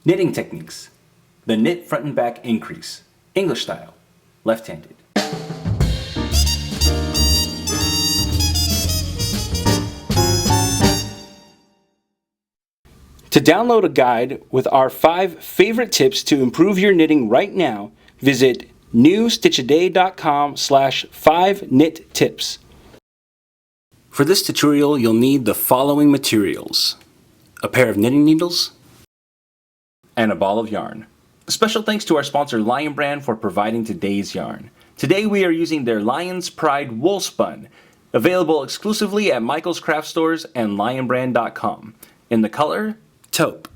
Knitting techniques. The knit front and back increase. English style. Left-handed. To download a guide with our 5 favorite tips to improve your knitting right now, visit newstitchaday.com/5knittips. For this tutorial, you'll need the following materials: a pair of knitting needles and a ball of yarn. Special thanks to our sponsor Lion Brand for providing today's yarn. Today we are using their Lion's Pride Woolspun, available exclusively at Michael's Craft Stores and lionbrand.com, in the color Taupe.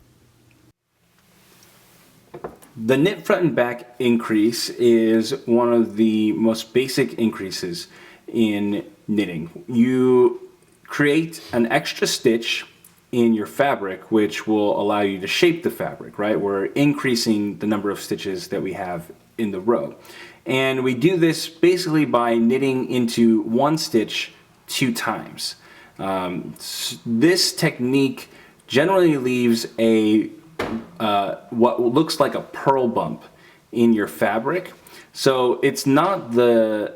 The knit front and back increase is one of the most basic increases in knitting. You create an extra stitch in your fabric which will allow you to shape the fabric, right? We're increasing the number of stitches that we have in the row. And we do this basically by knitting into one stitch 2 times. This technique generally leaves a what looks like a purl bump in your fabric. So it's not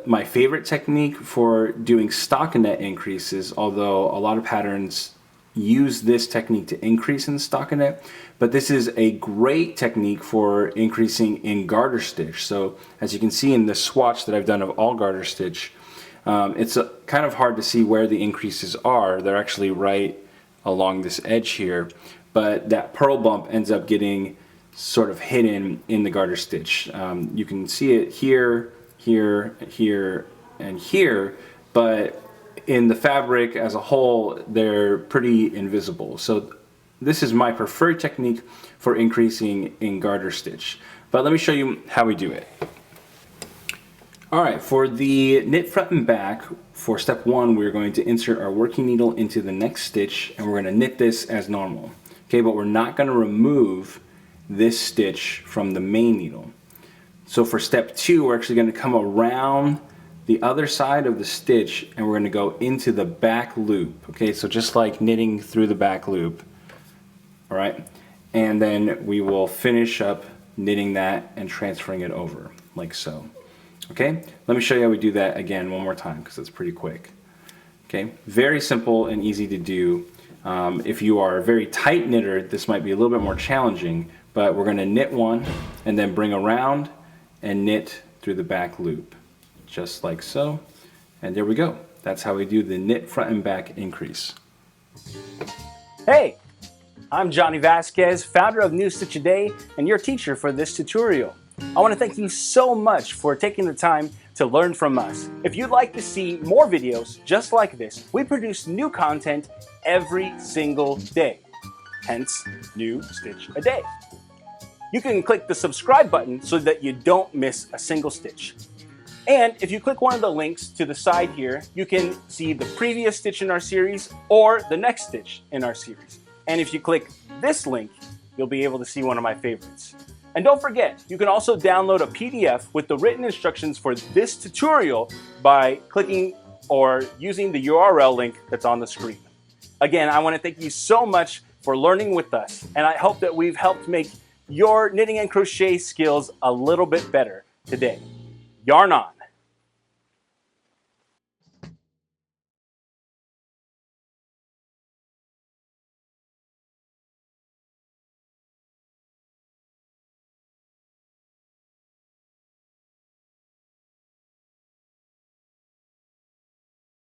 my favorite technique for doing stockinette increases, although a lot of patterns use this technique to increase in stockinette, but this is a great technique for increasing in garter stitch. So as you can see in the swatch that I've done of all garter stitch, it's kind of hard to see where the increases are. They're actually right along this edge here, but that purl bump ends up getting sort of hidden in the garter stitch. You can see it here, here, here, and here, but in the fabric as a whole, they're pretty invisible. So this is my preferred technique for increasing in garter stitch. But let me show you how we do it. Alright, for the knit front and back, for step 1, we're going to insert our working needle into the next stitch and we're going to knit this as normal. Okay, but we're not going to remove this stitch from the main needle. So for step 2, we're actually going to come around the other side of the stitch and we're going to go into the back loop. Okay, so just like knitting through the back loop. Alright, and then we will finish up knitting that and transferring it over, like so. Okay, let me show you how we do that again one more time because it's pretty quick. Okay, very simple and easy to do. If you are a very tight knitter, this might be a little bit more challenging, but we're going to knit one and then bring around and knit through the back loop, just like so. And there we go. That's how we do the knit front and back increase. Hey, I'm Johnny Vasquez, founder of New Stitch A Day and your teacher for this tutorial. I want to thank you so much for taking the time to learn from us. If you'd like to see more videos just like this, we produce new content every single day, hence New Stitch A Day. You can click the subscribe button so that you don't miss a single stitch. And if you click one of the links to the side here, you can see the previous stitch in our series or the next stitch in our series. And if you click this link, you'll be able to see one of my favorites. And don't forget, you can also download a PDF with the written instructions for this tutorial by clicking or using the URL link that's on the screen. Again, I want to thank you so much for learning with us, and I hope that we've helped make your knitting and crochet skills a little bit better today. Yarn on!